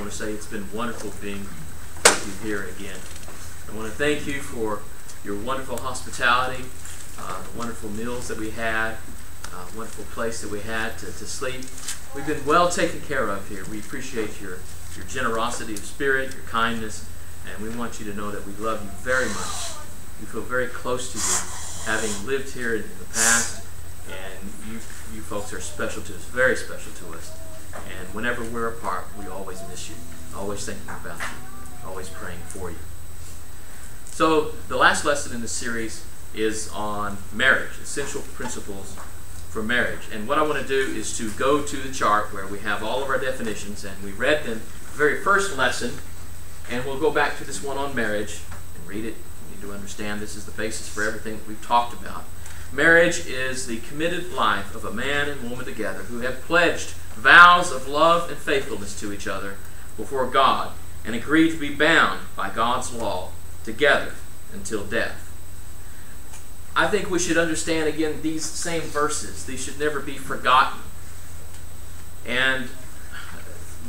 want to say it's been wonderful being with you here again. I want to thank you for your wonderful hospitality, the wonderful meals that we had, wonderful place that we had to sleep. We've been well taken care of here. We appreciate your generosity of spirit, your kindness, and we want you to know that we love you very much. We feel very close to you, having lived here in the past, and you folks are special to us, very special to us. And whenever we're apart, we always miss you, always thinking about you, always praying for you. So the last lesson in the series is on marriage, essential principles for marriage. And what I want to do is to go to the chart where we have all of our definitions, and we read them the very first lesson, and we'll go back to this one on marriage and read it. You need to understand this is the basis for everything that we've talked about. Marriage is the committed life of a man and woman together who have pledged vows of love and faithfulness to each other before God and agreed to be bound by God's law together until death. I think we should understand again these same verses. These should never be forgotten. And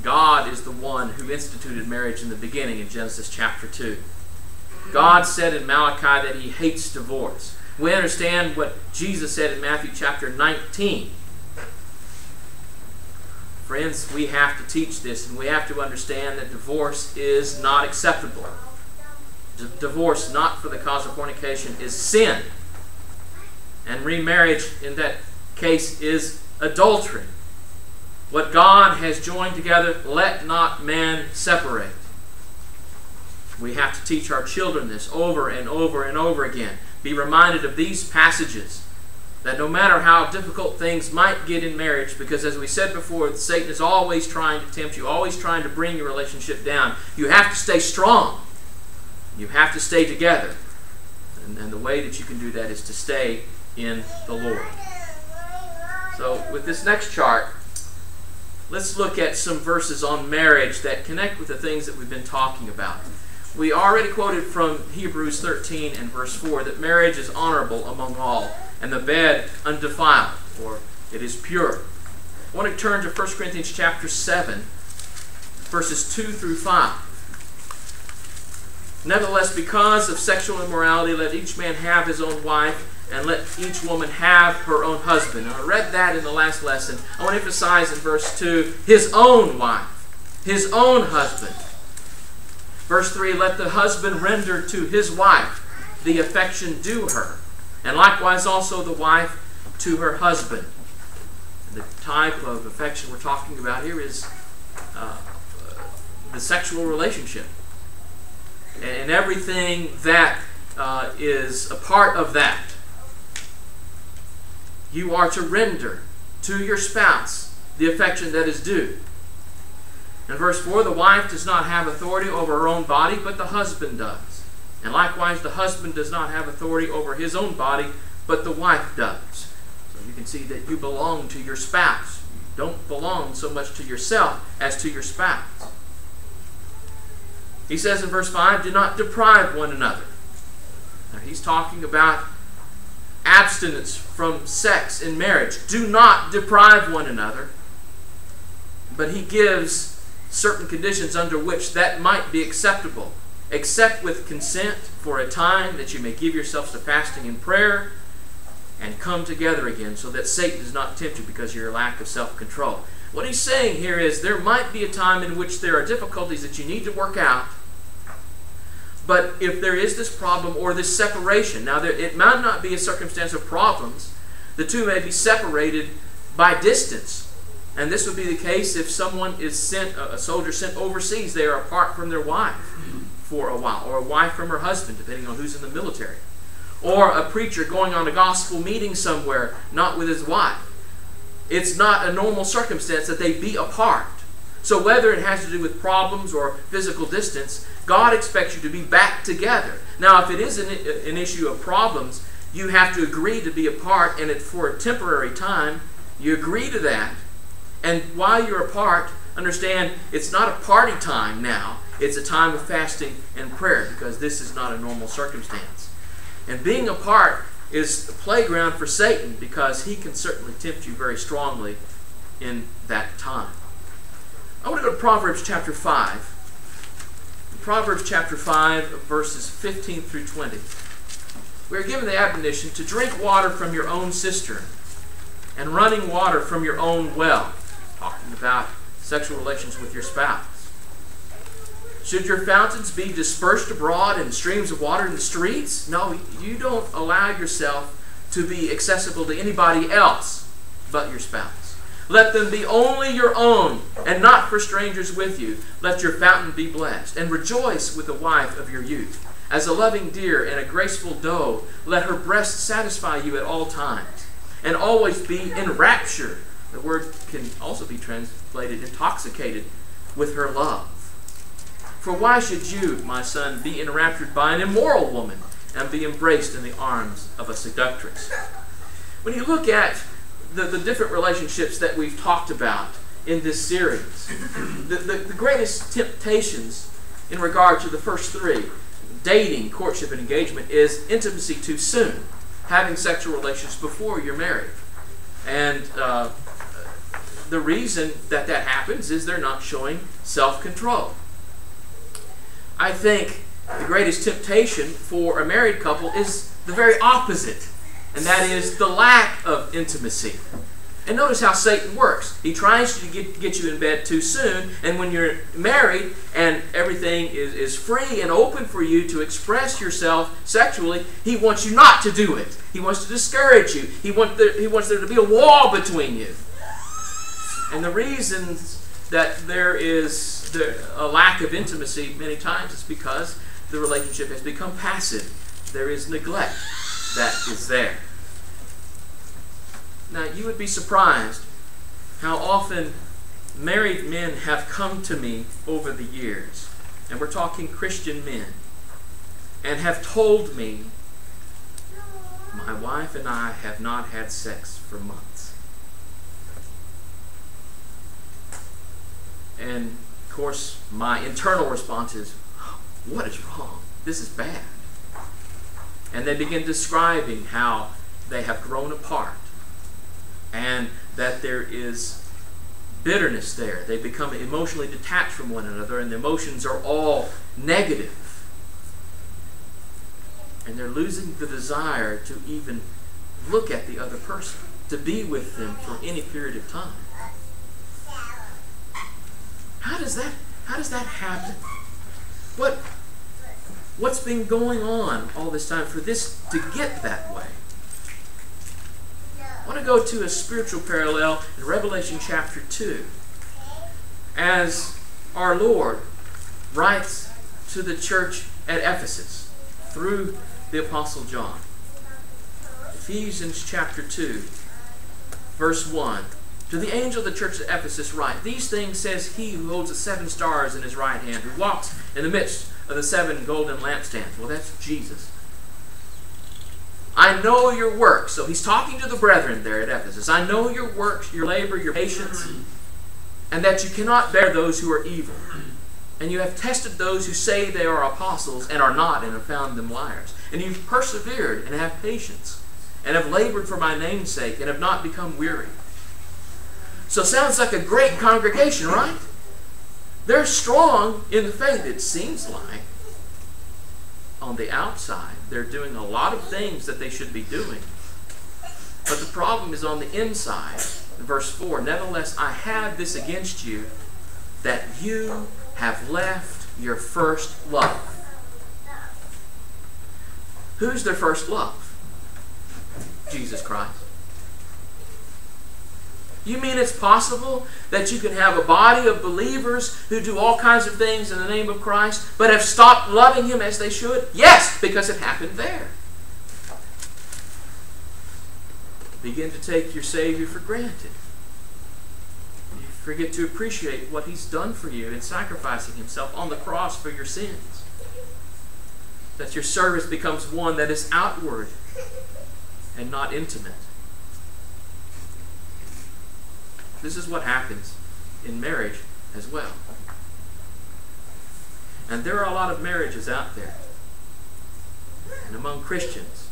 God is the one who instituted marriage in the beginning in Genesis chapter 2. God said in Malachi that He hates divorce. We understand what Jesus said in Matthew chapter 19. Friends, we have to teach this, and we have to understand that divorce is not acceptable. Divorce, not for the cause of fornication, is sin. And remarriage, in that case, is adultery. What God has joined together, let not man separate. We have to teach our children this over and over and over again. Be reminded of these passages, that no matter how difficult things might get in marriage, because as we said before, Satan is always trying to tempt you, always trying to bring your relationship down. You have to stay strong. You have to stay together. And the way that you can do that is to stay in the Lord. So with this next chart, let's look at some verses on marriage that connect with the things that we've been talking about. We already quoted from Hebrews 13 and verse 4 that marriage is honorable among all, and the bed undefiled, or it is pure. I want to turn to 1 Corinthians chapter 7, verses 2 through 5. Nevertheless, because of sexual immorality, let each man have his own wife, and let each woman have her own husband. And I read that in the last lesson. I want to emphasize in verse 2, his own wife, his own husband. Verse 3, let the husband render to his wife the affection due her, and likewise also the wife to her husband. And the type of affection we're talking about here is the sexual relationship. And everything that is a part of that. You are to render to your spouse the affection that is due. In verse 4, the wife does not have authority over her own body, but the husband does. And likewise, the husband does not have authority over his own body, but the wife does. So you can see that you belong to your spouse. You don't belong so much to yourself as to your spouse. He says in verse 5, do not deprive one another. Now he's talking about abstinence from sex in marriage. Do not deprive one another. But he gives certain conditions under which that might be acceptable. Except with consent for a time that you may give yourselves to fasting and prayer and come together again so that Satan does not tempt you because of your lack of self-control. What he's saying here is there might be a time in which there are difficulties that you need to work out. But if there is this problem or this separation, now it might not be a circumstance of problems. The two may be separated by distance. And this would be the case if someone is sent, a soldier sent overseas, they are apart from their wife for a while, or a wife from her husband, depending on who's in the military. Or a preacher going on a gospel meeting somewhere, not with his wife. It's not a normal circumstance that they be apart. So whether it has to do with problems or physical distance, God expects you to be back together. Now, if it is an issue of problems, you have to agree to be apart, and for a temporary time, you agree to that. And while you're apart, understand it's not a party time now. It's a time of fasting and prayer, because this is not a normal circumstance. And being apart is a playground for Satan, because he can certainly tempt you very strongly in that time. I want to go to Proverbs chapter 5. Proverbs chapter 5, verses 15 through 20. We are given the admonition to drink water from your own cistern and running water from your own well. Talking about sexual relations with your spouse. Should your fountains be dispersed abroad in streams of water in the streets? No, you don't allow yourself to be accessible to anybody else but your spouse. Let them be only your own, and not for strangers with you. Let your fountain be blessed, and rejoice with the wife of your youth. As a loving deer and a graceful doe, let her breast satisfy you at all times, and always be enraptured. The word can also be translated intoxicated with her love. For why should you, my son, be enraptured by an immoral woman, and be embraced in the arms of a seductress? When you look at the different relationships that we've talked about in this series, the greatest temptations in regard to the first three, dating, courtship, and engagement, is intimacy too soon, having sexual relations before you're married. And the reason that happens is they're not showing self-control. I think the greatest temptation for a married couple is the very opposite, and that is the lack of intimacy. And notice how Satan works. He tries to get you in bed too soon, and when you're married and everything is free and open for you to express yourself sexually, he wants you not to do it. He wants to discourage you. He wants there to be a wall between you. And the reasons that there is a lack of intimacy many times is because the relationship has become passive. There is neglect that is there. Now, you would be surprised how often married men have come to me over the years, and we're talking Christian men, and have told me, my wife and I have not had sex for months. And, of course, my internal response is, what is wrong? This is bad. And they begin describing how they have grown apart and that there is bitterness there. They become emotionally detached from one another, and the emotions are all negative. And they're losing the desire to even look at the other person, to be with them for any period of time. How does that happen? What's been going on all this time for this to get that way? I want to go to a spiritual parallel in Revelation chapter 2. As our Lord writes to the church at Ephesus through the Apostle John. Ephesians chapter 2, verse 1. To the angel of the church at Ephesus write, these things says he who holds the 7 stars in his right hand, who walks in the midst of the 7 golden lampstands. Well, that's Jesus. I know your works. So he's talking to the brethren there at Ephesus. I know your works, your labor, your patience, and that you cannot bear those who are evil. And you have tested those who say they are apostles and are not, and have found them liars. And you've persevered and have patience, and have labored for my name's sake, and have not become weary. So sounds like a great congregation, right? They're strong in the faith, it seems like. On the outside, they're doing a lot of things that they should be doing. But the problem is on the inside. Verse 4, nevertheless, I have this against you, that you have left your first love. Who's their first love? Jesus Christ. You mean it's possible that you can have a body of believers who do all kinds of things in the name of Christ, but have stopped loving Him as they should? Yes, because it happened there. Begin to take your Savior for granted. You forget to appreciate what He's done for you in sacrificing Himself on the cross for your sins. That your service becomes one that is outward and not intimate. This is what happens in marriage as well. And there are a lot of marriages out there, and among Christians,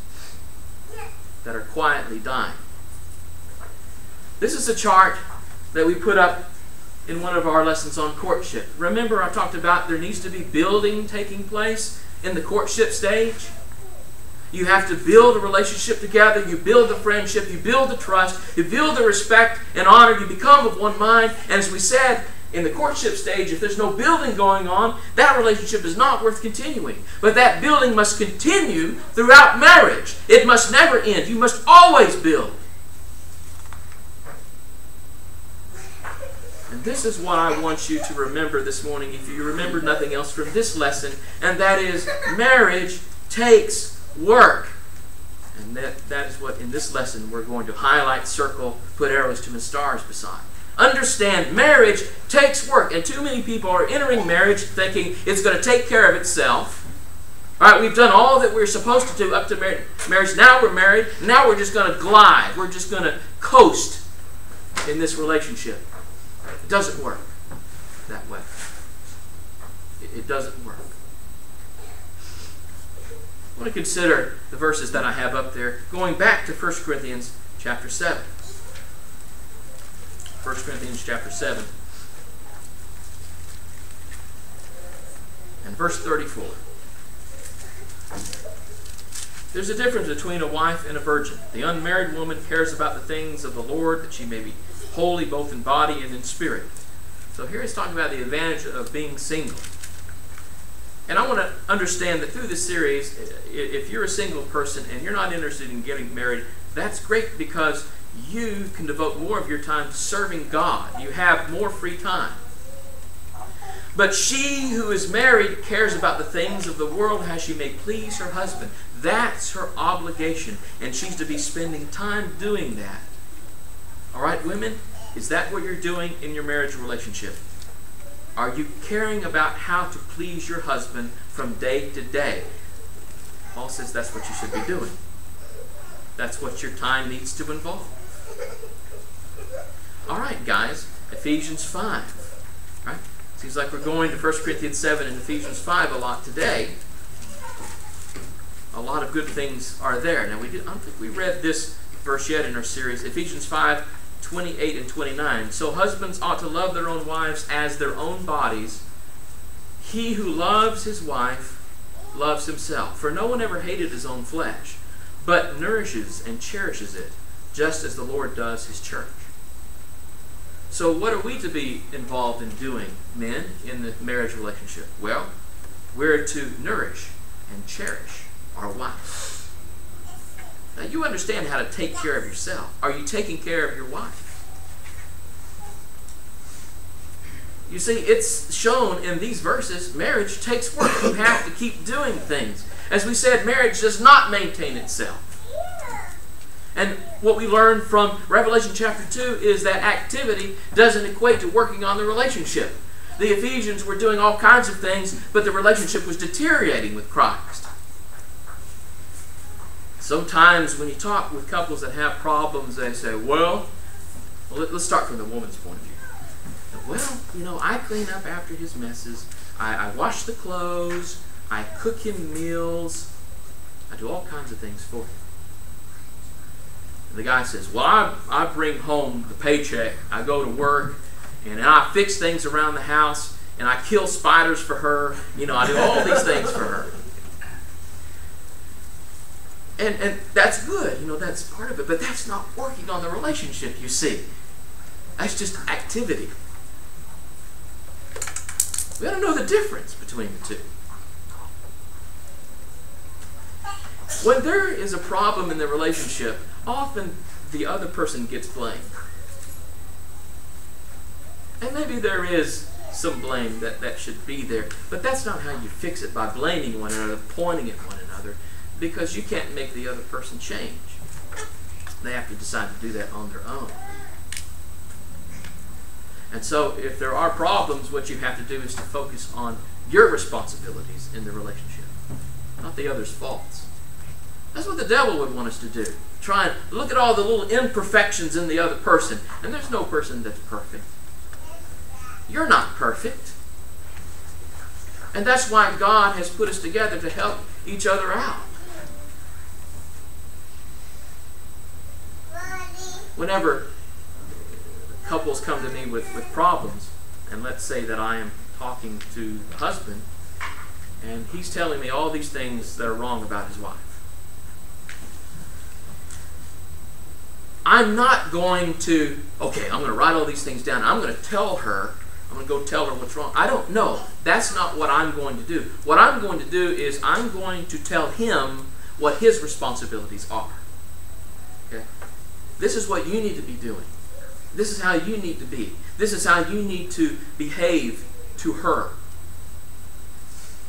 that are quietly dying. This is a chart that we put up in one of our lessons on courtship. Remember, I talked about there needs to be building taking place in the courtship stage. You have to build a relationship together. You build the friendship. You build the trust. You build the respect and honor. You become of one mind. And as we said, in the courtship stage, if there's no building going on, that relationship is not worth continuing. But that building must continue throughout marriage. It must never end. You must always build. And this is what I want you to remember this morning, if you remember nothing else from this lesson, and that is marriage takes work. And that is what in this lesson we're going to highlight, circle, put arrows to and stars beside. Understand, marriage takes work. And too many people are entering marriage thinking it's going to take care of itself. All right, we've done all that we're supposed to do up to marriage. Now we're married. Now we're just going to glide. We're just going to coast in this relationship. It doesn't work that way. It doesn't work. I want to consider the verses that I have up there, going back to 1 Corinthians chapter 7. 1 Corinthians chapter 7 and verse 34. There's a difference between a wife and a virgin. The unmarried woman cares about the things of the Lord, that she may be holy both in body and in spirit. So here he's talking about the advantage of being single. And I want to understand that through this series, if you're a single person and you're not interested in getting married, that's great, because you can devote more of your time to serving God. You have more free time. But she who is married cares about the things of the world, how she may please her husband. That's her obligation, and she's to be spending time doing that. All right, women, is that what you're doing in your marriage relationship? Are you caring about how to please your husband from day to day? Paul says that's what you should be doing. That's what your time needs to involve. All right, guys, Ephesians 5. Right? Seems like we're going to 1 Corinthians 7 and Ephesians 5 a lot today. A lot of good things are there. Now, I don't think we read this verse yet in our series. Ephesians 5, 28 and 29. So husbands ought to love their own wives as their own bodies. He who loves his wife loves himself. For no one ever hated his own flesh, but nourishes and cherishes it, just as the Lord does his church. So what are we to be involved in doing, men, in the marriage relationship? Well, we're to nourish and cherish our wives. Now, you understand how to take care of yourself. Are you taking care of your wife? You see, it's shown in these verses, marriage takes work. You have to keep doing things. As we said, marriage does not maintain itself. And what we learn from Revelation chapter 2 is that activity doesn't equate to working on the relationship. The Ephesians were doing all kinds of things, but the relationship was deteriorating with Christ. Sometimes when you talk with couples that have problems, they say, well, let's start from the woman's point of view. Well, I clean up after his messes. I wash the clothes. I cook him meals. I do all kinds of things for him. And the guy says, well, I bring home the paycheck. I go to work, and I fix things around the house, and I kill spiders for her. I do all these things for her. And that's good. That's part of it. But that's not working on the relationship, you see. That's just activity. We got to know the difference between the two. When there is a problem in the relationship, often the other person gets blamed. And maybe there is some blame that should be there, but that's not how you fix it, by blaming one another, pointing at one another, because you can't make the other person change. They have to decide to do that on their own. And so if there are problems, what you have to do is to focus on your responsibilities in the relationship, not the other's faults. That's what the devil would want us to do. Try and look at all the little imperfections in the other person. And there's no person that's perfect. You're not perfect. And that's why God has put us together, to help each other out. Whenever couples come to me with problems, And let's say that I am talking to the husband, and he's telling me all these things that are wrong about his wife. I'm not going to, okay, I'm going to write all these things down. I'm going to tell her, I'm going to go tell her what's wrong. I don't know. That's not what I'm going to do. What I'm going to do is I'm going to tell him what his responsibilities are. Okay? This is what you need to be doing. This is how you need to be. This is how you need to behave to her.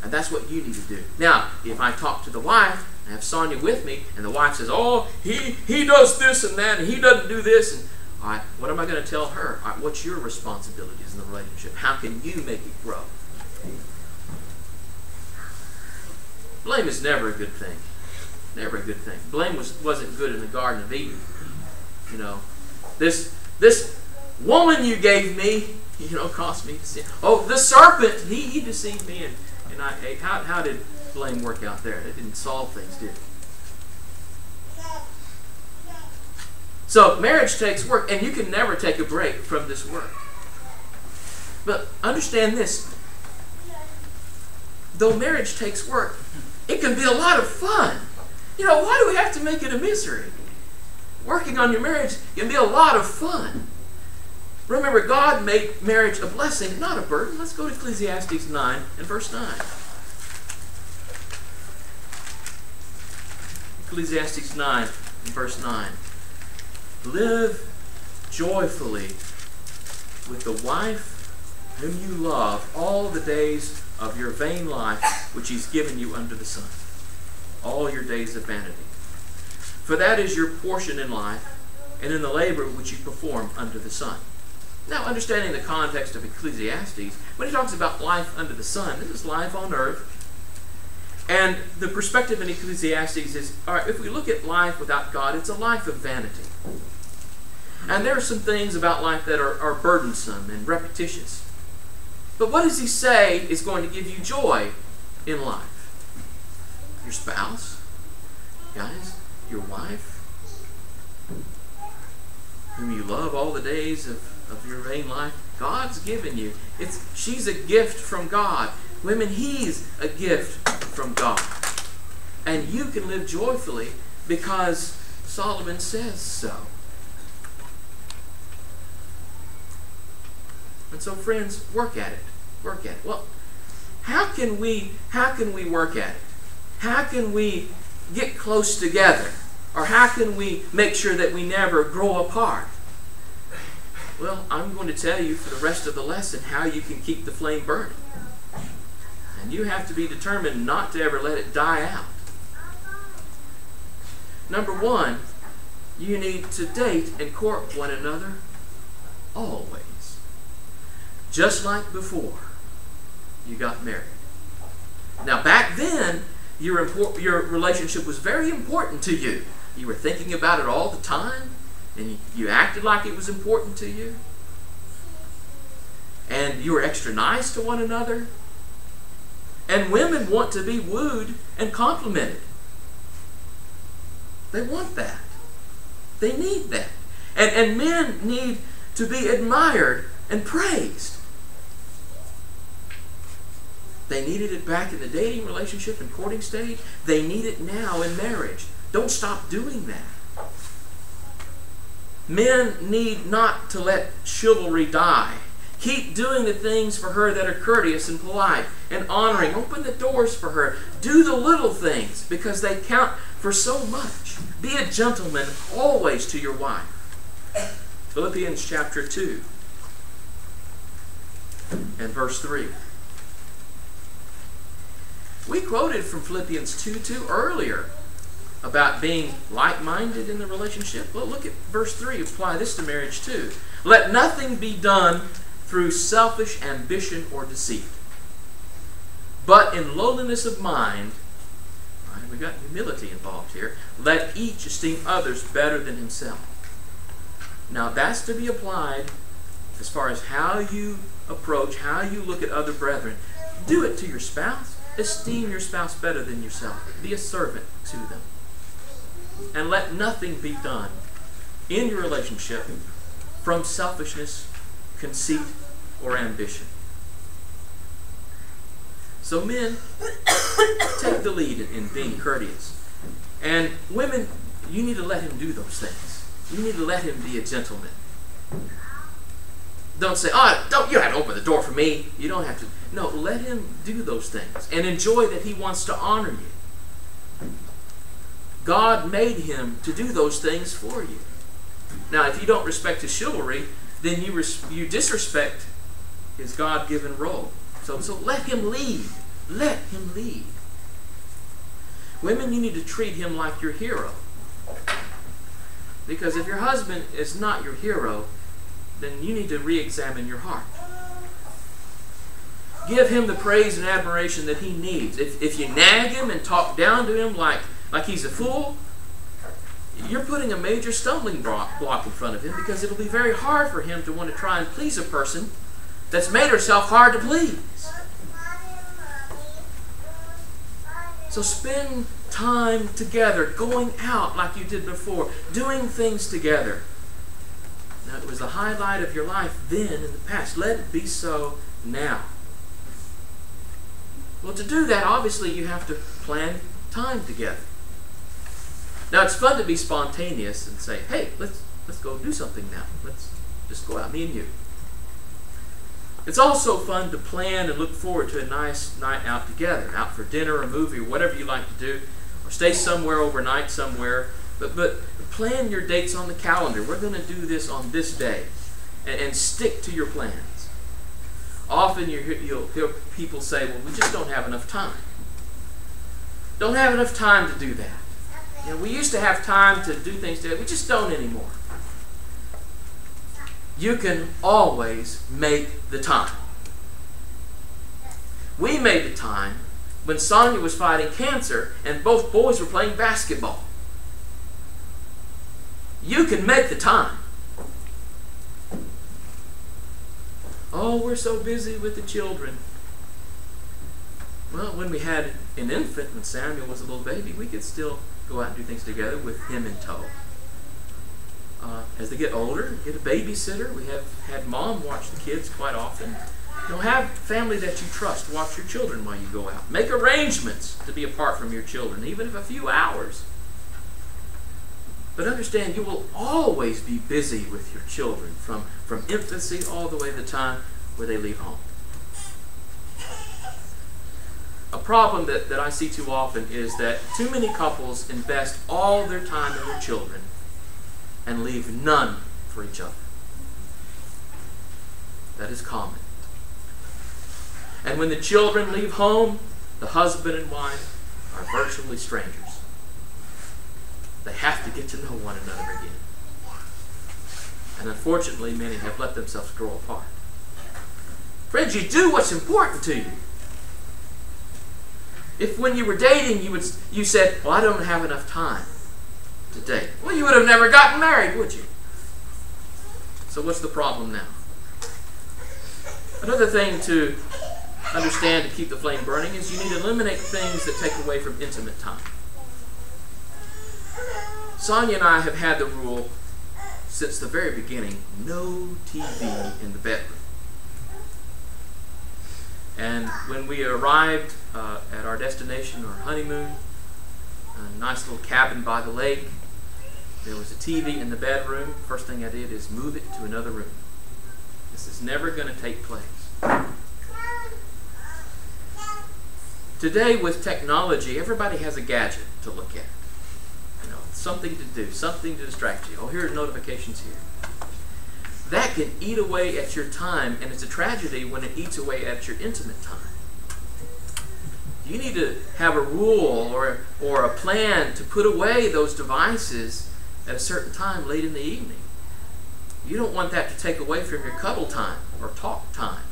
And that's what you need to do. Now, if I talk to the wife, I have Sonia with me, and the wife says, oh, he does this and that, and he doesn't do this. And, all right, what am I going to tell her? All right, what's your responsibilities in the relationship? How can you make it grow? Blame is never a good thing. Never a good thing. Blame wasn't good in the Garden of Eden. You know, this woman you gave me, caused me to sin. Oh, the serpent, he deceived me, and I ate. How did blame work out there? It didn't solve things, did it? So marriage takes work, and you can never take a break from this work. But understand this. Though marriage takes work, it can be a lot of fun. Why do we have to make it a misery? Working on your marriage can be a lot of fun. Remember, God made marriage a blessing, not a burden. Let's go to Ecclesiastes 9 and verse 9. Ecclesiastes 9 and verse 9. Live joyfully with the wife whom you love all the days of your vain life which He's given you under the sun. All your days of vanity. For that is your portion in life, and in the labor which you perform under the sun. Now, understanding the context of Ecclesiastes, when he talks about life under the sun, this is life on earth. And the perspective in Ecclesiastes is, all right, if we look at life without God, it's a life of vanity. And there are some things about life that are burdensome and repetitious. But what does he say is going to give you joy in life? Your spouse, guys, your wife, whom you love all the days of your vain life. God's given you. She's a gift from God. Women, he's a gift from God. And you can live joyfully because Solomon says so. And so, friends, work at it. Work at it. Well, how can we work at it? How can we get close together? Or how can we make sure that we never grow apart? Well, I'm going to tell you for the rest of the lesson how you can keep the flame burning. And you have to be determined not to ever let it die out. Number one, you need to date and court one another always. Just like before you got married. Now, back then, your relationship was very important to you. You were thinking about it all the time, and you acted like it was important to you. And you were extra nice to one another. And women want to be wooed and complimented. They want that. They need that. And men need to be admired and praised. They needed it back in the dating relationship and courting stage. They need it now in marriage. Don't stop doing that. Men need not to let chivalry die. Keep doing the things for her that are courteous and polite and honoring. Open the doors for her. Do the little things because they count for so much. Be a gentleman always to your wife. Philippians chapter 2 and verse 3. We quoted from Philippians 2:2 earlier about being like-minded in the relationship. Well, look at verse 3. Apply this to marriage too. Let nothing be done through selfish ambition or deceit, but in lowliness of mind, right, we've got humility involved here, let each esteem others better than himself. Now that's to be applied as far as how you approach, how you look at other brethren. Do it to your spouse. Esteem your spouse better than yourself. Be a servant to them. And let nothing be done in your relationship from selfishness, conceit, or ambition. So men, take the lead in being courteous. And women, you need to let him do those things. You need to let him be a gentleman. Don't say, you don't have to open the door for me. You don't have to. No, let him do those things and enjoy that he wants to honor you. God made him to do those things for you. Now, if you don't respect his chivalry, then you disrespect his God-given role. So let him lead. Let him lead. Women, you need to treat him like your hero. Because if your husband is not your hero, then you need to re-examine your heart. Give him the praise and admiration that he needs. If you nag him and talk down to him like he's a fool, you're putting a major stumbling block in front of him, because it'll be very hard for him to want to try and please a person that's made herself hard to please. So spend time together, going out like you did before, doing things together. Now, it was the highlight of your life then in the past. Let it be so now. Well, to do that, obviously, you have to plan time together. Now, it's fun to be spontaneous and say, hey, let's go do something now. Let's just go out, me and you. It's also fun to plan and look forward to a nice night out together, out for dinner or movie or whatever you like to do, or stay somewhere overnight somewhere. But plan your dates on the calendar. We're going to do this on this day, and stick to your plans. Often you'll hear people say, well, we just don't have enough time. Don't have enough time to do that. You know, we used to have time to do things together. We just don't anymore. You can always make the time. We made the time when Sonia was fighting cancer and both boys were playing basketball. You can make the time. Oh, we're so busy with the children. Well, when we had an infant, when Samuel was a little baby, we could still go out and do things together with him in tow. As they get older, get a babysitter. We have had mom watch the kids quite often. Have family that you trust watch your children while you go out. Make arrangements to be apart from your children, even if a few hours. But understand, you will always be busy with your children from infancy all the way to the time where they leave home. A problem that I see too often is that too many couples invest all their time in their children and leave none for each other. That is common. And when the children leave home, the husband and wife are virtually strangers. They have to get to know one another again. And unfortunately, many have let themselves grow apart. Friends, you do what's important to you. If when you were dating, you said, well, I don't have enough time to date. Well, you would have never gotten married, would you? So what's the problem now? Another thing to understand to keep the flame burning is you need to eliminate things that take away from intimate time. Sonia and I have had the rule since the very beginning, no TV in the bedroom. And when we arrived at our destination, our honeymoon, a nice little cabin by the lake, there was a TV in the bedroom. First thing I did is move it to another room. This is never going to take place. Today, with technology, everybody has a gadget to look at. Something to do, something to distract you. Oh, here are notifications here. That can eat away at your time, and it's a tragedy when it eats away at your intimate time. You need to have a rule or a plan to put away those devices at a certain time late in the evening. You don't want that to take away from your cuddle time or talk time.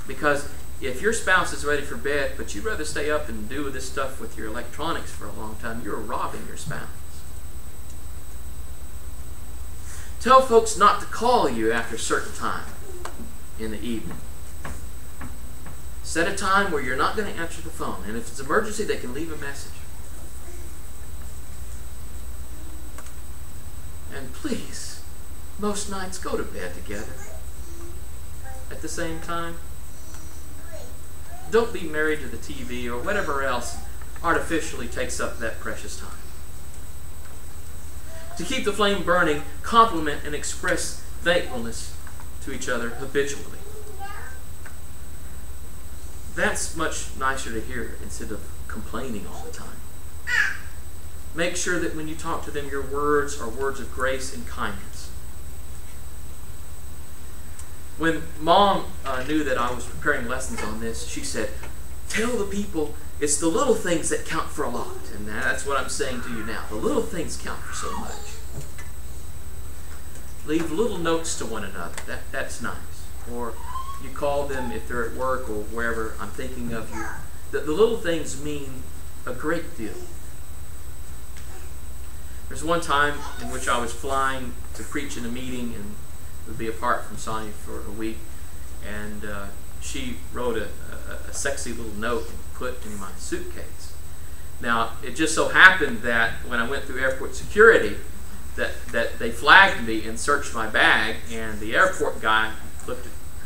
Because if your spouse is ready for bed, but you'd rather stay up and do this stuff with your electronics for a long time, you're robbing your spouse. Tell folks not to call you after a certain time in the evening. Set a time where you're not going to answer the phone. And if it's an emergency, they can leave a message. And please, most nights go to bed together at the same time. Don't be married to the TV or whatever else artificially takes up that precious time. To keep the flame burning, compliment and express thankfulness to each other habitually. That's much nicer to hear instead of complaining all the time. Make sure that when you talk to them, your words are words of grace and kindness. When Mom knew that I was preparing lessons on this, she said, tell the people it's the little things that count for a lot. And that's what I'm saying to you now. The little things count for so much. Leave little notes to one another. That's nice. Or you call them if they're at work or wherever. I'm thinking of you. The little things mean a great deal. There's one time in which I was flying to preach in a meeting and would be apart from Sonia for a week, and she wrote a sexy little note and put in my suitcase. Now, it just so happened that when I went through airport security, that they flagged me and searched my bag, and the airport guy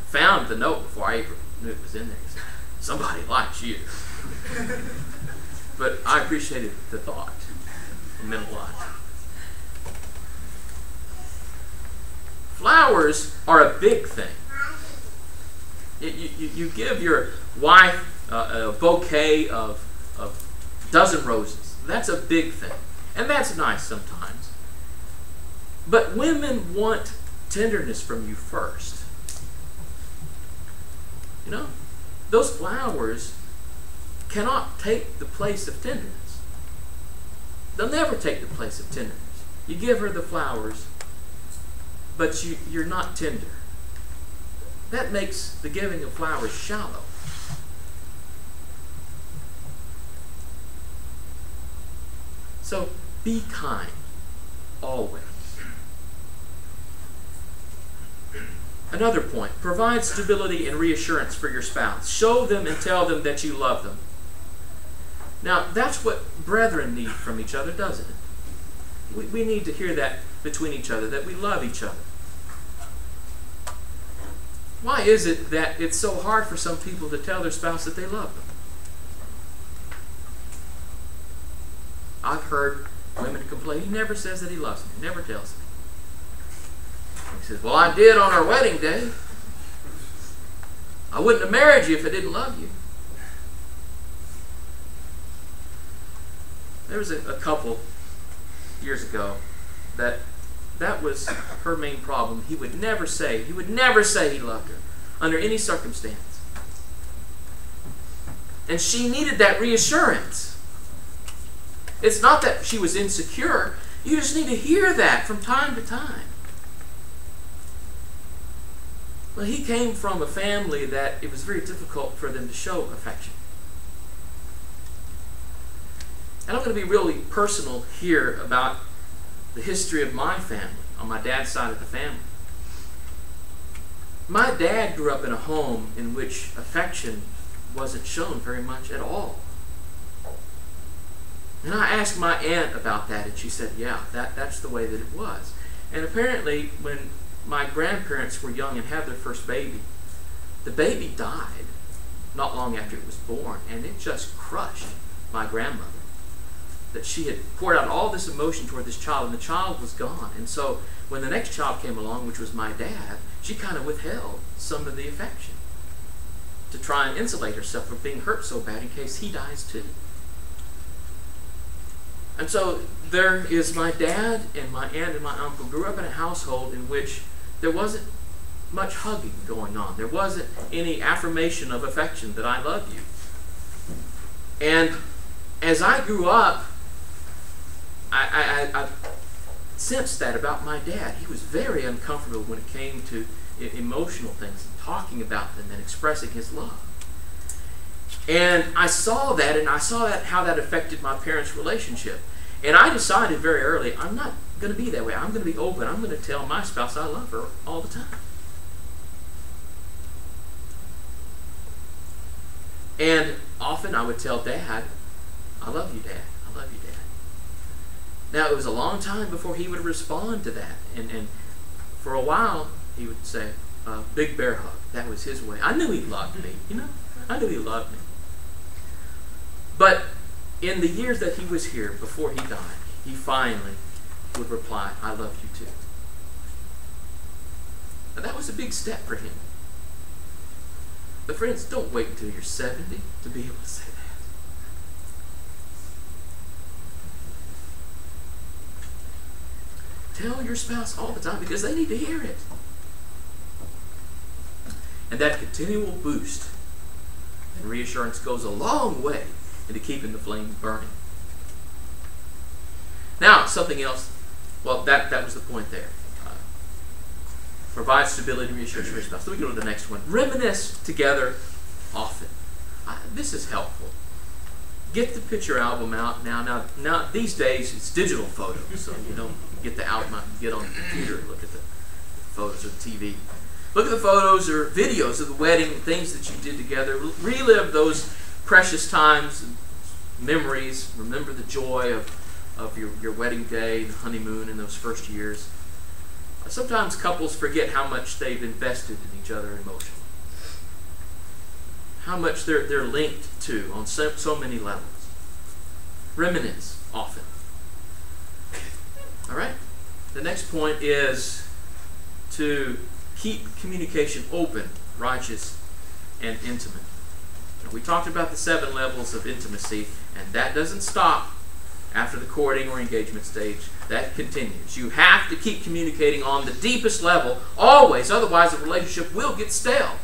found the note before I even knew it was in there. He said, somebody likes you. But I appreciated the thought. It meant a lot. Flowers are a big thing. You give your wife a bouquet of dozen roses. That's a big thing. And that's nice sometimes. But women want tenderness from you first. You know, those flowers cannot take the place of tenderness. They'll never take the place of tenderness. You give her the flowers, but you're not tender. That makes the giving of flowers shallow. So be kind, always. Another point, provide stability and reassurance for your spouse. Show them and tell them that you love them. Now, that's what brethren need from each other, doesn't it? We need to hear that between each other, that we love each other. Why is it that it's so hard for some people to tell their spouse that they love them? I've heard women complain, he never says that he loves me, he never tells me. He says, well, I did on our wedding day. I wouldn't have married you if I didn't love you. There was a couple years ago that was her main problem. He would never say he loved her under any circumstance. And she needed that reassurance. It's not that she was insecure. You just need to hear that from time to time. Well, he came from a family that it was very difficult for them to show affection. And I'm going to be really personal here about the history of my family, on my dad's side of the family. My dad grew up in a home in which affection wasn't shown very much at all. And I asked my aunt about that, and she said, yeah, that's the way that it was. And apparently, when my grandparents were young and had their first baby, the baby died not long after it was born, and it just crushed my grandmother. That she had poured out all this emotion toward this child, and the child was gone. And so when the next child came along, which was my dad, she kind of withheld some of the affection to try and insulate herself from being hurt so bad in case he dies too. And so there is my dad and my aunt and my uncle grew up in a household in which there wasn't much hugging going on. There wasn't any affirmation of affection that I love you. And as I grew up, I sensed that about my dad. He was very uncomfortable when it came to emotional things, and talking about them and expressing his love. And I saw that, and I saw how that affected my parents' relationship. And I decided very early, I'm not going to be that way. I'm going to be open. I'm going to tell my spouse I love her all the time. And often I would tell Dad, I love you, Dad. I love you, Dad. Now, it was a long time before he would respond to that. And For a while, he would say, big bear hug. That was his way. I knew he loved me, you know. I knew he loved me. But in the years that he was here, before he died, he finally would reply, I love you too. Now, that was a big step for him. But friends, don't wait until you're 70 to be able to say that. Tell your spouse all the time because they need to hear it. And that continual boost and reassurance goes a long way into keeping the flame burning. Now, something else. Well, that was the point there. Provide stability and reassurance for your spouse. Let me go to the next one. Reminisce together often. This is helpful. Get the picture album out now. Now these days it's digital photos, so you don't get the album out. You get on the computer and look at the photos or the TV. Look at the photos or videos of the wedding, things that you did together. Relive those precious times and memories. Remember the joy of your wedding day, the honeymoon in those first years. Sometimes couples forget how much they've invested in each other emotionally. How much they're linked to on so many levels. Reminisce often. All right? The next point is to keep communication open, righteous, and intimate. Now, we talked about the 7 levels of intimacy, and that doesn't stop after the courting or engagement stage. That continues. You have to keep communicating on the deepest level, always, otherwise the relationship will get stale.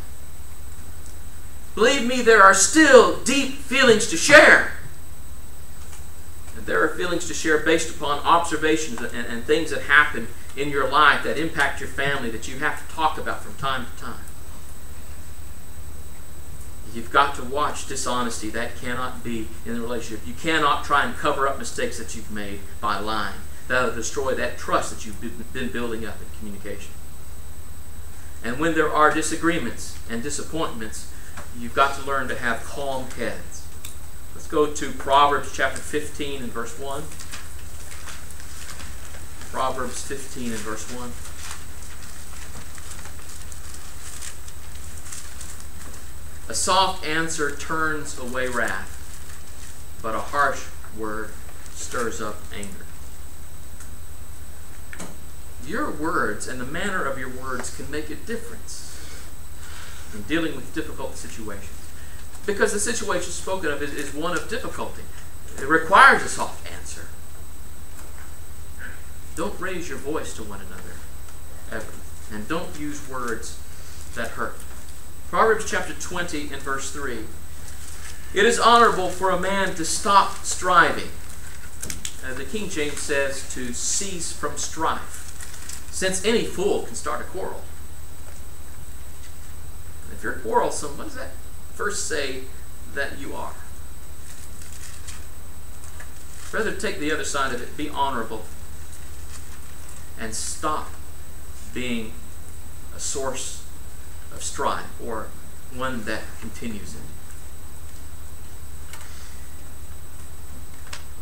Believe me, there are still deep feelings to share. And there are feelings to share based upon observations and things that happen in your life that impact your family that you have to talk about from time to time. You've got to watch dishonesty. That cannot be in the relationship. You cannot try and cover up mistakes that you've made by lying. That'll destroy that trust that you've been building up in communication. And when there are disagreements and disappointments, you've got to learn to have calm heads. Let's go to Proverbs chapter 15 and verse 1. Proverbs 15 and verse 1. A soft answer turns away wrath, but a harsh word stirs up anger. Your words and the manner of your words can make a difference in dealing with difficult situations. Because the situation spoken of is one of difficulty. It requires a soft answer. Don't raise your voice to one another, ever. And don't use words that hurt. Proverbs chapter 20 and verse 3. It is honorable for a man to stop striving. The King James says to cease from strife, since any fool can start a quarrel. And if you're quarrelsome, what does that first say that you are? Rather take the other side of it. Be honorable. And stop being a source of strife or one that continues it.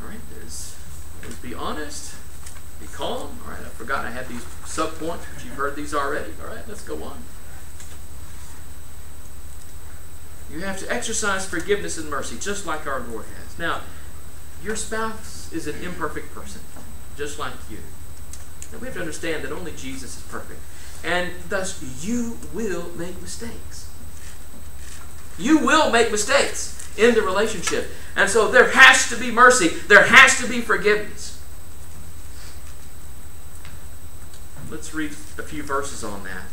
All right, there's be honest, be calm. All right, I forgot I had these sub-points, but you've heard these already. All right, let's go on. You have to exercise forgiveness and mercy, just like our Lord has. Now, your spouse is an imperfect person, just like you. Now, we have to understand that only Jesus is perfect. And thus, you will make mistakes. You will make mistakes in the relationship. And so there has to be mercy. There has to be forgiveness. Let's read a few verses on that.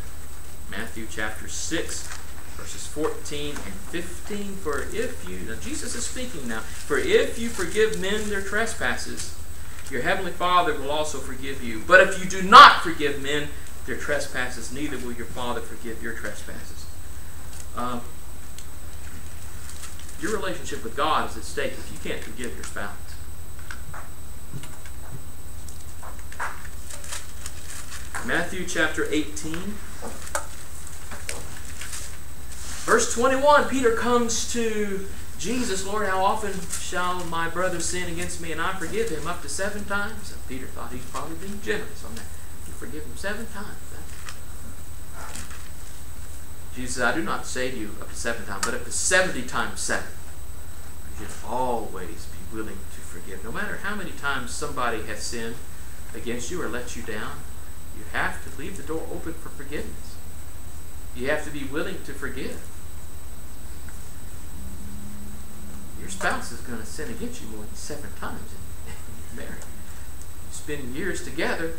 Matthew chapter 6, verses 14 and 15. For if you, now Jesus is speaking now, for if you forgive men their trespasses, your heavenly Father will also forgive you. But if you do not forgive men their trespasses, neither will your Father forgive your trespasses. Your relationship with God is at stake if you can't forgive your spouse. Matthew chapter 18, verse 21, Peter comes to Jesus, Lord, how often shall my brother sin against me and I forgive him? Up to 7 times? And Peter thought he's probably being generous on that. You forgive him 7 times. Jesus said, I do not say to you up to 7 times, but up to 70 times 7. You should always be willing to forgive. No matter how many times somebody has sinned against you or let you down, you have to leave the door open for forgiveness. You have to be willing to forgive. Your spouse is going to sin against you more than 7 times in your marriage. You spend years together,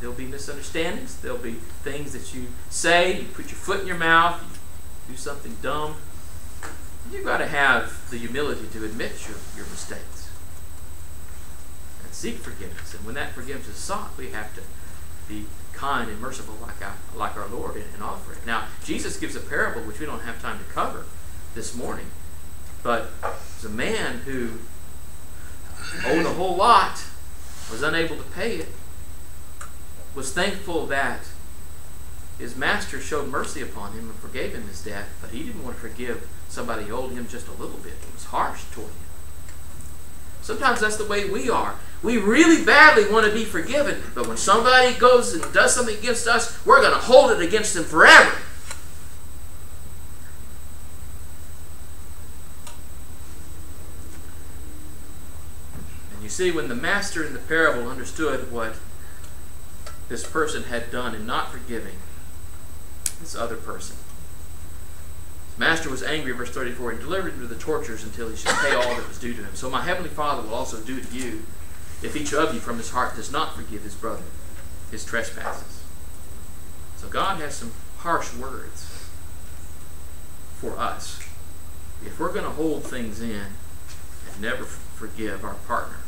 there'll be misunderstandings. There'll be things that you say, you put your foot in your mouth, you do something dumb. You've got to have the humility to admit your mistakes and seek forgiveness. And when that forgiveness is sought, we have to be kind and merciful like our Lord and offer it. Now, Jesus gives a parable which we don't have time to cover this morning. But there's a man who owed a whole lot, was unable to pay it, was thankful that his master showed mercy upon him and forgave him his debt, but he didn't want to forgive somebody who owed him just a little bit. It was harsh toward him. Sometimes that's the way we are. We really badly want to be forgiven, but when somebody goes and does something against us, we're going to hold it against them forever. And you see, when the master in the parable understood what this person had done in not forgiving this other person, his master was angry, verse 34, and delivered him to the torturers until he should pay all that was due to him. So my heavenly Father will also do to you if each of you from his heart does not forgive his brother his trespasses. So God has some harsh words for us if we're going to hold things in and never forgive our partner.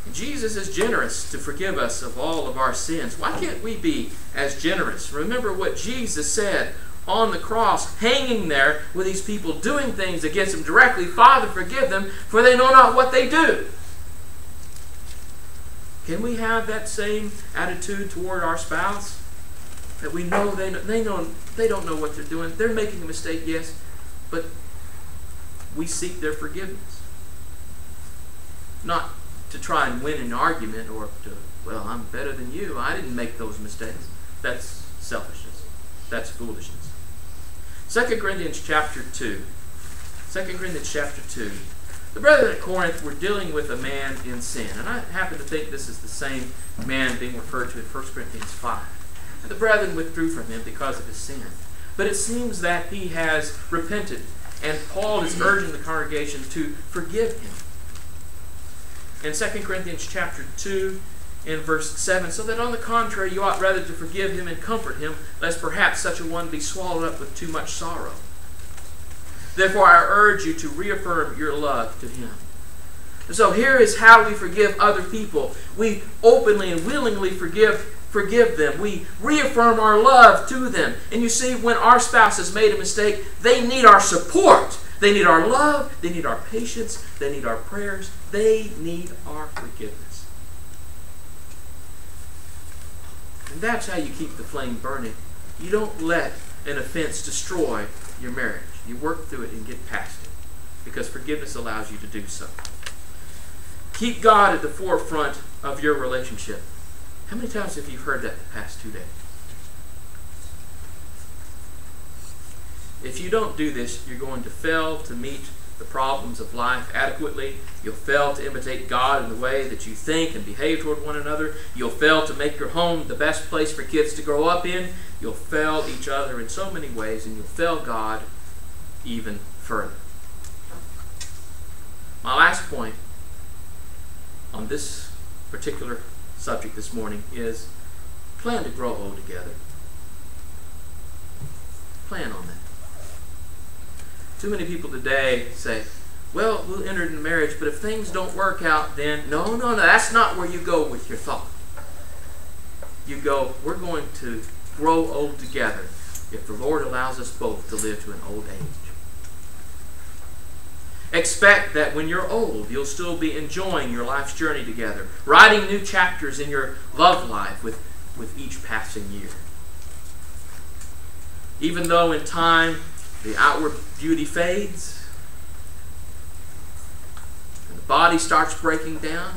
And Jesus is generous to forgive us of all of our sins. Why can't we be as generous? Remember what Jesus said on the cross, hanging there with these people doing things against him directly. Father, forgive them, for they know not what they do. Can we have that same attitude toward our spouse? That we know they don't know what they're doing. They're making a mistake, yes, but we seek their forgiveness. Not to try and win an argument or to, well, I'm better than you. I didn't make those mistakes. That's selfishness. That's foolishness. 2 Corinthians chapter 2. 2 Corinthians chapter 2. The brethren at Corinth were dealing with a man in sin. And I happen to think this is the same man being referred to in 1 Corinthians 5. And the brethren withdrew from him because of his sin. But it seems that he has repented. And Paul is urging the congregation to forgive him. In 2 Corinthians chapter 2, in verse 7, so that on the contrary you ought rather to forgive him and comfort him, lest perhaps such a one be swallowed up with too much sorrow. Therefore I urge you to reaffirm your love to him. So here is how we forgive other people. We openly and willingly forgive them. We reaffirm our love to them. And you see, when our spouse has made a mistake, they need our support. They need our love. They need our patience. They need our prayers. They need our forgiveness. And that's how you keep the flame burning. You don't let an offense destroy your marriage. You work through it and get past it, because forgiveness allows you to do so. Keep God at the forefront of your relationship. How many times have you heard that the past 2 days? If you don't do this, you're going to fail to meet the problems of life adequately. You'll fail to imitate God in the way that you think and behave toward one another. You'll fail to make your home the best place for kids to grow up in. You'll fail each other in so many ways, and you'll fail God even further. My last point on this particular subject this morning is plan to grow old together. Plan on that. Too many people today say, well, we'll enter into marriage, but if things don't work out, then no, that's not where you go with your thought. You go, we're going to grow old together if the Lord allows us both to live to an old age. Expect that when you're old, you'll still be enjoying your life's journey together, writing new chapters in your love life with each passing year. Even though in time the outward beauty fades and the body starts breaking down,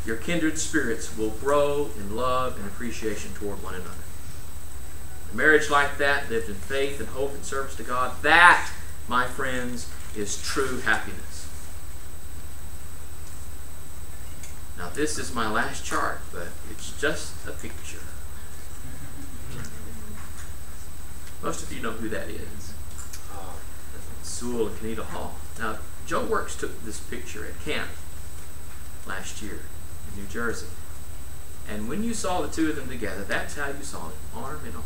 your kindred spirits will grow in love and appreciation toward one another. A marriage like that, lived in faith and hope and service to God, that, my friends, is true happiness. Now, this is my last chart, but it's just a picture. Most of you know who that is. Sewell and Kenita Hall. Now, Joe Works took this picture at camp last year in New Jersey. And when you saw the two of them together, that's how you saw them, arm in arm.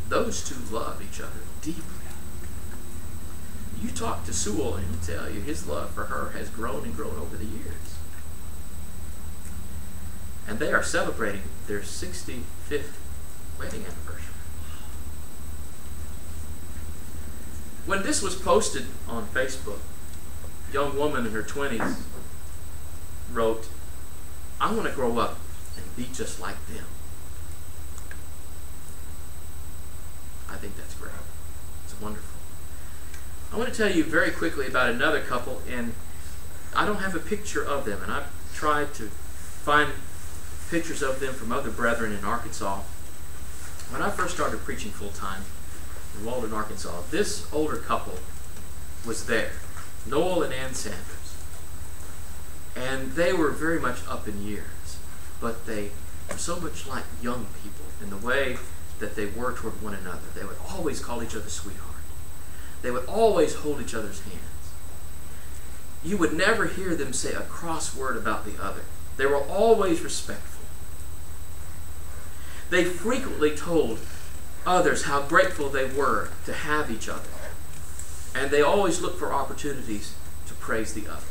Those two love each other deeply. You talk to Sewell and he'll tell you his love for her has grown and grown over the years. And they are celebrating their 65th wedding anniversary. When this was posted on Facebook, a young woman in her 20s wrote, "I want to grow up and be just like them." I think that's great. It's wonderful. I want to tell you very quickly about another couple, and I don't have a picture of them, and I've tried to find pictures of them from other brethren in Arkansas. When I first started preaching full-time in Walden, Arkansas, this older couple was there, Noel and Ann Sanders. And they were very much up in years, but they were so much like young people in the way that they were toward one another. They would always call each other sweetheart. They would always hold each other's hands. You would never hear them say a cross word about the other. They were always respectful. They frequently told others how grateful they were to have each other. And they always looked for opportunities to praise the other.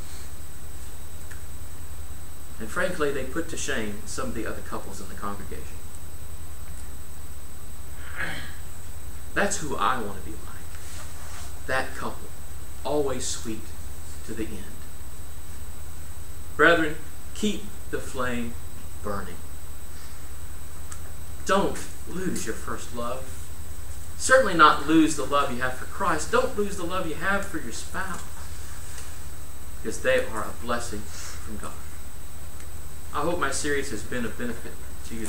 And frankly, they put to shame some of the other couples in the congregation. That's who I want to be like. That couple, always sweet to the end. Brethren, keep the flame burning. Don't lose your first love. Certainly not lose the love you have for Christ. Don't lose the love you have for your spouse, because they are a blessing from God. I hope my series has been of benefit to you.